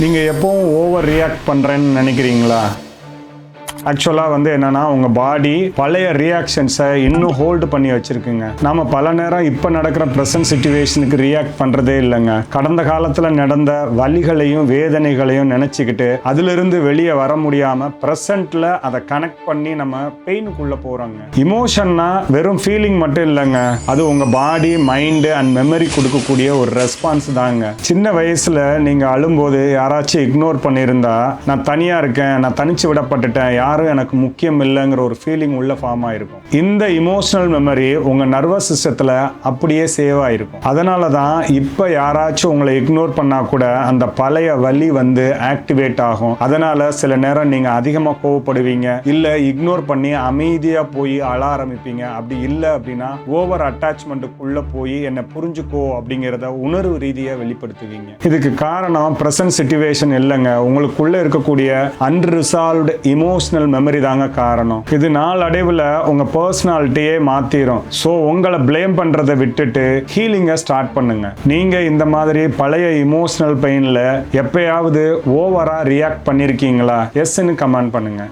நீங்கள் எப்போவும் over react பண்ணுறேன்னு நினைக்கிறீங்களா? ஆக்சுவலாக என்னன்னா உங்கள் பாடி பழைய ரியாக்ஷன்ஸை இன்னும் ஹோல்டு பண்ணி வச்சுருக்குங்க. நம்ம பல நேரம் இப்போ நடக்கிற ப்ரெசன்ட் சுச்சுவேஷனுக்கு ரியாக்ட் பண்ணுறதே இல்லைங்க. கடந்த காலத்தில் நடந்த வலிகளையும் வேதனைகளையும் நினச்சிக்கிட்டு அதிலிருந்து வெளியே வர முடியாமல் ப்ரெசண்ட்டில் அதை கனெக்ட் பண்ணி நம்ம பெயினுக்குள்ளே போகிறோங்க. இமோஷன்னா வெறும் ஃபீலிங் மட்டும் இல்லைங்க, அது உங்கள் பாடி, மைண்டு அண்ட் மெமரி கொடுக்கக்கூடிய ஒரு ரெஸ்பான்ஸ் தாங்க. சின்ன வயசில் நீங்கள் அழும்போது யாராச்சும் இக்னோர் பண்ணியிருந்தா, நான் தனியாக இருக்கேன், நான் தனிச்சு விடப்பட்டுட்டேன், யாரும் எனக்கு முக்கியம் இல்லைங்கிற ஒரு ஃபீலிங் உள்ள ஃபார்ம் ஆயிருக்கும். இந்த இமோஷனல் மெமரி உங்க நர்வஸ் சிஸ்டத்துல அப்படியே சேவ் ஆயிருக்கும். அதனால தான் இப்போ யாராச்சும் உங்களை இக்னோர் பண்ணா கூட அந்த பழைய வலி ஆக்டிவேட் ஆகும். அதனால சில நேரம் நீங்க அதிகமாக கோவப்படுவீங்க, இல்ல இக்னோர் பண்ணி அமைதியா போய் அழ ஆரம்பிப்பீங்க. அப்படி இல்லை அப்படின்னா ஓவர் அட்டாச்மெண்ட்டுக்குள்ள போய் என்னை புரிஞ்சுக்கோ அப்படிங்கிறத உணர்வு ரீதியாக வெளிப்படுத்துவீங்க. இதுக்கு காரணம் பிரசன்ட் சிச்சுவேஷன் இல்லைங்க, உங்களுக்குள்ள இருக்கக்கூடிய அன்ரிசால்வ்டு இமோஷனல் மெமரி தாங்க காரணம். இது நாளடைவில் உங்க பர்சனாலிட்டியே மாத்திரும். ஸோ உங்களை பிளேம் பண்றதை விட்டுட்டு ஹீலிங்கை ஸ்டார்ட் பண்ணுங்க. நீங்க இந்த மாதிரி பழைய இமோஷனல் பெயின்ல எப்பயாவது ஓவரா ரியாக்ட் பண்ணிருக்கீங்களா? எஸ்ன்னு கமெண்ட் பண்ணுங்க.